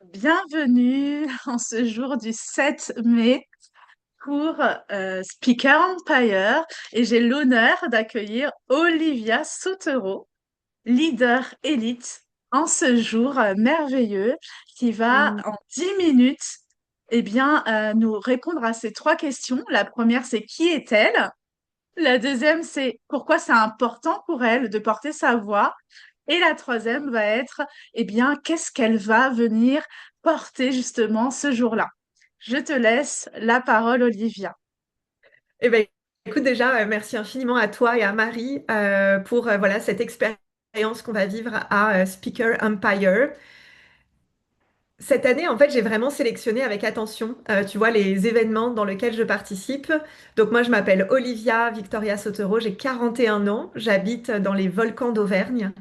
Bienvenue en ce jour du 7 mai pour Speaker Empire et j'ai l'honneur d'accueillir Olivia Sotero, leader élite, en ce jour merveilleux qui va Mm. en 10 minutes nous répondre à ces trois questions. La première, c'est qui est-elle? La deuxième, c'est pourquoi c'est important pour elle de porter sa voix. Et la troisième va être, qu'est-ce qu'elle va venir porter justement ce jour-là. Je te laisse la parole, Olivia. Eh ben, écoute déjà, merci infiniment à toi et à Marie pour voilà cette expérience qu'on va vivre à Speaker Empire. Cette année, en fait, j'ai vraiment sélectionné avec attention, tu vois, les événements dans lesquels je participe. Donc moi, je m'appelle Olivia Victoria Sotero, j'ai 41 ans, j'habite dans les volcans d'Auvergne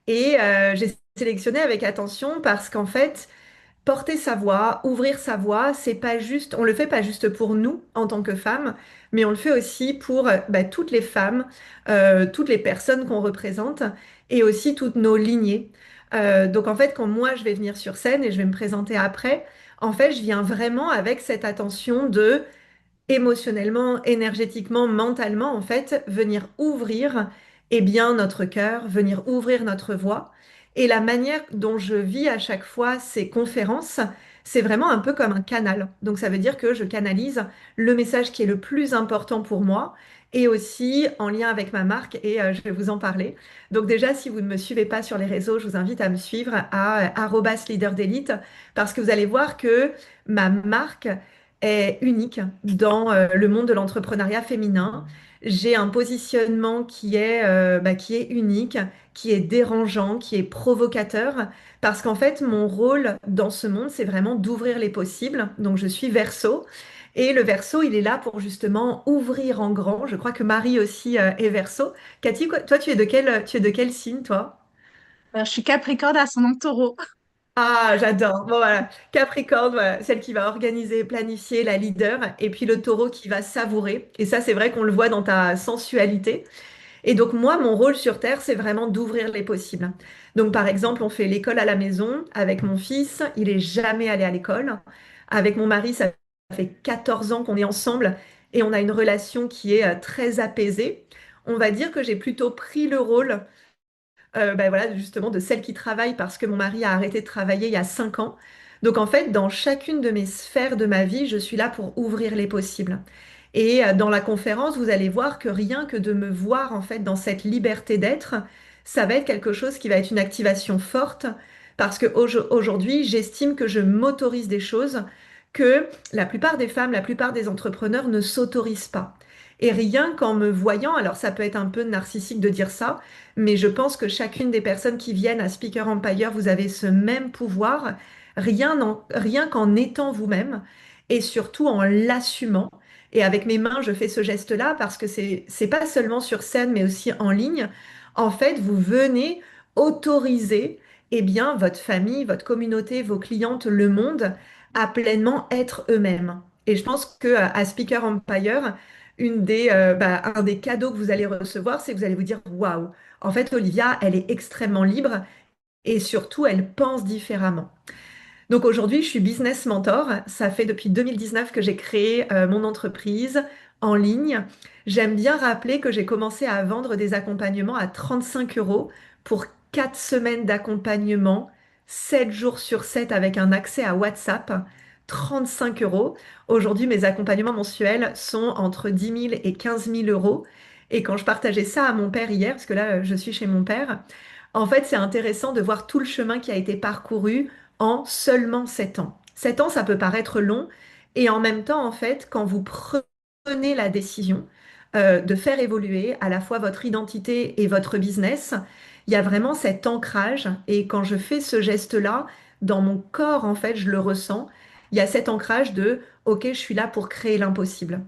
et j'ai sélectionné avec attention parce qu'en fait, porter sa voix, ouvrir sa voix, c'est pas juste, on le fait pas juste pour nous en tant que femmes, mais on le fait aussi pour toutes les femmes, toutes les personnes qu'on représente et aussi toutes nos lignées. Donc en fait, quand moi je vais venir sur scène et je vais me présenter après, en fait, je viens vraiment avec cette attention de émotionnellement, énergétiquement, mentalement, en fait, venir ouvrir notre cœur, venir ouvrir notre voix. Et la manière dont je vis à chaque fois ces conférences, c'est vraiment un peu comme un canal. Donc ça veut dire que je canalise le message qui est le plus important pour moi et aussi en lien avec ma marque et je vais vous en parler. Donc déjà, si vous ne me suivez pas sur les réseaux, je vous invite à me suivre à @leader d'élite parce que vous allez voir que ma marque est unique dans le monde de l'entrepreneuriat féminin. J'ai un positionnement qui est unique, qui est dérangeant, qui est provocateur, parce qu'en fait, mon rôle dans ce monde, c'est vraiment d'ouvrir les possibles. Donc, je suis Verseau. Et le Verseau, il est là pour justement ouvrir en grand. Je crois que Marie aussi est Verseau. Cathy, toi, tu es de quel signe, toi? Je suis Capricorne ascendant Taureau. Ah, j'adore. Bon, voilà. Capricorne, voilà, celle qui va organiser, planifier, la leader. Et puis le taureau qui va savourer. Et ça, c'est vrai qu'on le voit dans ta sensualité. Et donc, moi, mon rôle sur Terre, c'est vraiment d'ouvrir les possibles. Donc, par exemple, on fait l'école à la maison avec mon fils. Il est jamais allé à l'école. Avec mon mari, ça fait 14 ans qu'on est ensemble et on a une relation qui est très apaisée. On va dire que j'ai plutôt pris le rôle voilà, justement de celle qui travaille parce que mon mari a arrêté de travailler il y a 5 ans. Donc en fait, dans chacune de mes sphères de ma vie, je suis là pour ouvrir les possibles. Et dans la conférence, vous allez voir que rien que de me voir en fait dans cette liberté d'être, ça va être quelque chose qui va être une activation forte parce que aujourd'hui, j'estime que je m'autorise des choses que la plupart des femmes, la plupart des entrepreneurs ne s'autorisent pas. Et rien qu'en me voyant, alors ça peut être un peu narcissique de dire ça, mais je pense que chacune des personnes qui viennent à Speaker Empire, vous avez ce même pouvoir, rien qu'en étant vous-même et surtout en l'assumant. Et avec mes mains, je fais ce geste-là parce que c'est pas seulement sur scène, mais aussi en ligne. En fait, vous venez autoriser, votre famille, votre communauté, vos clientes, le monde à pleinement être eux-mêmes. Et je pense que à Speaker Empire, un des cadeaux que vous allez recevoir, c'est que vous allez vous dire, waouh, en fait, Olivia, elle est extrêmement libre et surtout, elle pense différemment. Donc aujourd'hui, je suis business mentor. Ça fait depuis 2019 que j'ai créé mon entreprise en ligne. J'aime bien rappeler que j'ai commencé à vendre des accompagnements à 35 euros pour 4 semaines d'accompagnement, 7 jours sur 7 avec un accès à WhatsApp. 35 euros. Aujourd'hui, mes accompagnements mensuels sont entre 10 000 et 15 000 euros. Et quand je partageais ça à mon père hier, parce que là, je suis chez mon père, en fait, c'est intéressant de voir tout le chemin qui a été parcouru en seulement 7 ans. 7 ans, ça peut paraître long, et en même temps, en fait, quand vous prenez la décision de faire évoluer à la fois votre identité et votre business, il y a vraiment cet ancrage, et quand je fais ce geste-là, dans mon corps, en fait, je le ressens, il y a cet ancrage de, OK, je suis là pour créer l'impossible.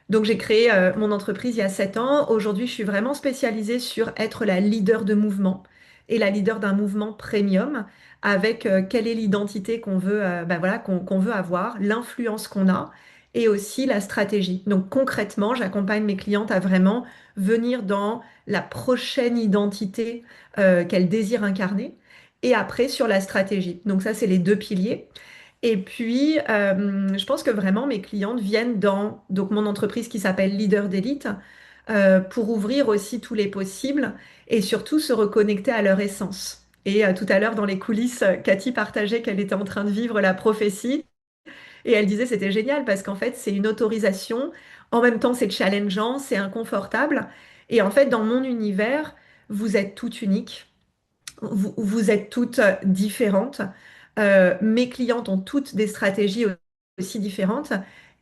Donc j'ai créé mon entreprise il y a 7 ans. Aujourd'hui, je suis vraiment spécialisée sur être la leader de mouvement et la leader d'un mouvement premium avec quelle est l'identité qu'on veut, qu'on veut avoir, l'influence qu'on a et aussi la stratégie. Donc concrètement, j'accompagne mes clientes à vraiment venir dans la prochaine identité qu'elles désirent incarner. et après sur la stratégie. Donc ça, c'est les deux piliers. Et puis, je pense que vraiment mes clientes viennent dans donc mon entreprise qui s'appelle Leader d'élite pour ouvrir aussi tous les possibles et surtout se reconnecter à leur essence. Et tout à l'heure, dans les coulisses, Cathy partageait qu'elle était en train de vivre la prophétie et elle disait c'était génial parce qu'en fait, c'est une autorisation. En même temps, c'est challengeant, c'est inconfortable. Et en fait, dans mon univers, vous êtes toutes uniques. Vous êtes toutes différentes. Mes clientes ont toutes des stratégies aussi différentes.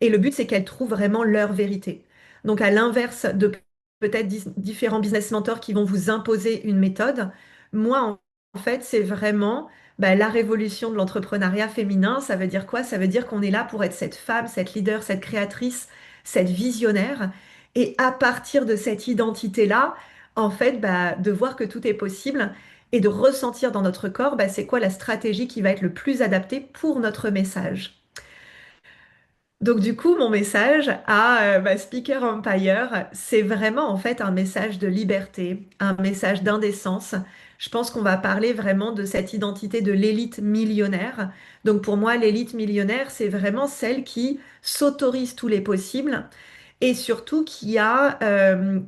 Et le but, c'est qu'elles trouvent vraiment leur vérité. Donc, à l'inverse de peut-être différents business mentors qui vont vous imposer une méthode, moi, en fait, c'est vraiment la révolution de l'entrepreneuriat féminin. Ça veut dire quoi? Ça veut dire qu'on est là pour être cette femme, cette leader, cette créatrice, cette visionnaire. Et à partir de cette identité-là, en fait, de voir que tout est possible et de ressentir dans notre corps, c'est quoi la stratégie qui va être le plus adaptée pour notre message. Donc du coup, mon message à Speaker Empire, c'est vraiment en fait un message de liberté, un message d'indécence. Je pense qu'on va parler vraiment de cette identité de l'élite millionnaire. Donc pour moi, l'élite millionnaire, c'est vraiment celle qui s'autorise tous les possibles et surtout qui a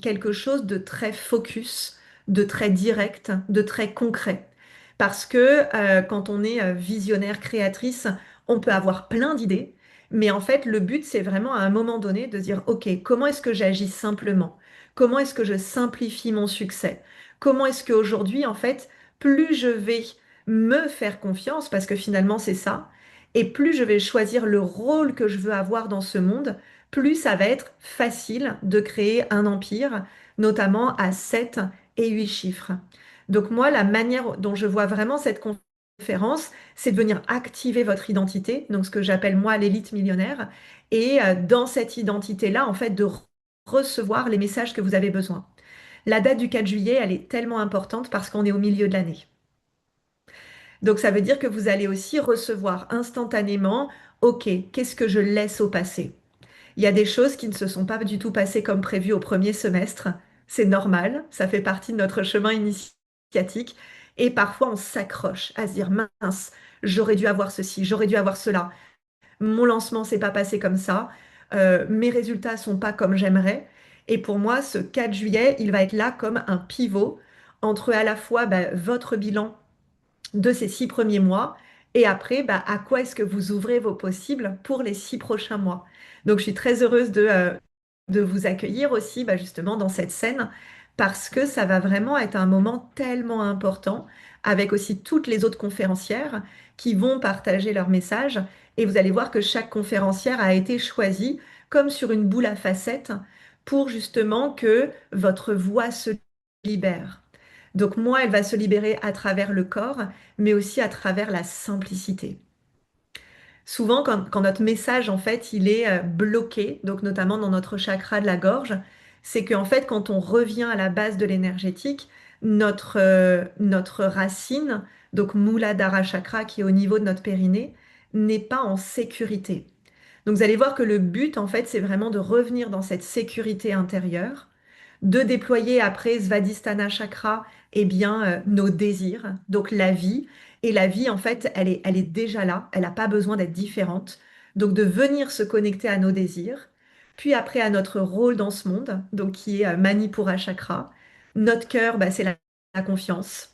quelque chose de très focus, de très direct, de très concret. Parce que quand on est visionnaire, créatrice, on peut avoir plein d'idées, mais en fait, le but, c'est vraiment à un moment donné de dire, OK, comment est-ce que j'agis simplement? Comment est-ce que je simplifie mon succès? Comment est-ce qu'aujourd'hui, en fait, plus je vais me faire confiance, parce que finalement, c'est ça, et plus je vais choisir le rôle que je veux avoir dans ce monde, plus ça va être facile de créer un empire, notamment à 7 et 8 chiffres. Donc moi, la manière dont je vois vraiment cette conférence, c'est de venir activer votre identité, donc ce que j'appelle moi l'élite millionnaire, et dans cette identité-là, en fait, de recevoir les messages que vous avez besoin. La date du 4 juillet, elle est tellement importante parce qu'on est au milieu de l'année. Donc ça veut dire que vous allez aussi recevoir instantanément, OK, qu'est-ce que je laisse au passé? Il y a des choses qui ne se sont pas du tout passées comme prévu au premier semestre. C'est normal, ça fait partie de notre chemin initiatique. Et parfois, on s'accroche à se dire, mince, j'aurais dû avoir ceci, j'aurais dû avoir cela. Mon lancement s'est pas passé comme ça. Mes résultats sont pas comme j'aimerais. Et pour moi, ce 4 juillet, il va être là comme un pivot entre à la fois votre bilan de ces 6 premiers mois. Et après, à quoi est-ce que vous ouvrez vos possibles pour les 6 prochains mois? Donc, je suis très heureuse de vous accueillir aussi justement dans cette scène parce que ça va vraiment être un moment tellement important avec aussi toutes les autres conférencières qui vont partager leur message. Et vous allez voir que chaque conférencière a été choisie comme sur une boule à facettes pour justement que votre voix se libère. Donc moi, elle va se libérer à travers le corps, mais aussi à travers la simplicité. Souvent, quand notre message, en fait, il est bloqué, donc notamment dans notre chakra de la gorge, c'est qu'en fait, quand on revient à la base de l'énergétique, notre racine, donc Muladhara chakra, qui est au niveau de notre périnée, n'est pas en sécurité. Donc vous allez voir que le but, en fait, c'est vraiment de revenir dans cette sécurité intérieure, de déployer après Svadhisthana Chakra, nos désirs, donc la vie. Et la vie, en fait, elle est déjà là, elle n'a pas besoin d'être différente. Donc de venir se connecter à nos désirs, puis après à notre rôle dans ce monde, donc qui est Manipura Chakra. Notre cœur, c'est la confiance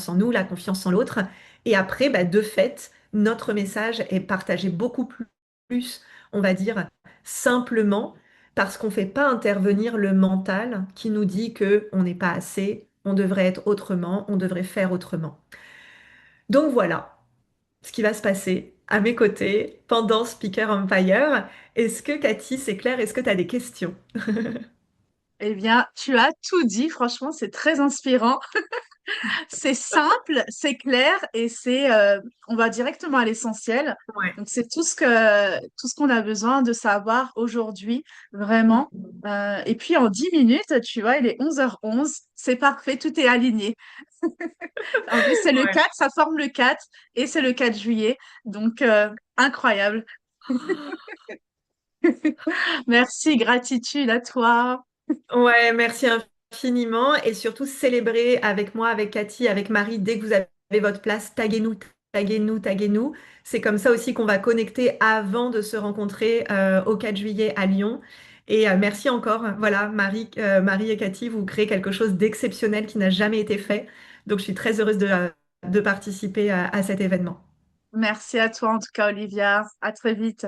en nous, la confiance en l'autre. Et après, de fait, notre message est partagé beaucoup plus, on va dire, simplement parce qu'on ne fait pas intervenir le mental qui nous dit que on n'est pas assez, on devrait être autrement, on devrait faire autrement. Donc voilà ce qui va se passer à mes côtés pendant Speaker Empire. Est-ce que Cathy, c'est clair? Est-ce que tu as des questions? Eh bien, tu as tout dit. Franchement, c'est très inspirant. C'est simple, c'est clair et on va directement à l'essentiel. Ouais. Donc, c'est tout ce qu'on a besoin de savoir aujourd'hui, vraiment. Et puis, en 10 minutes, tu vois, il est 11h11. C'est parfait, tout est aligné. En plus, c'est le Ouais. 4, ça forme le 4 et c'est le 4 juillet. Donc, incroyable. Merci, gratitude à toi. Ouais, merci infiniment et surtout célébrer avec moi, avec Cathy, avec Marie dès que vous avez votre place, taguez-nous, taguez-nous, taguez-nous. C'est comme ça aussi qu'on va connecter avant de se rencontrer au 4 juillet à Lyon. Et merci encore. Voilà, Marie et Cathy, vous créez quelque chose d'exceptionnel qui n'a jamais été fait. Donc, je suis très heureuse de participer à cet événement. Merci à toi en tout cas, Olivia. À très vite.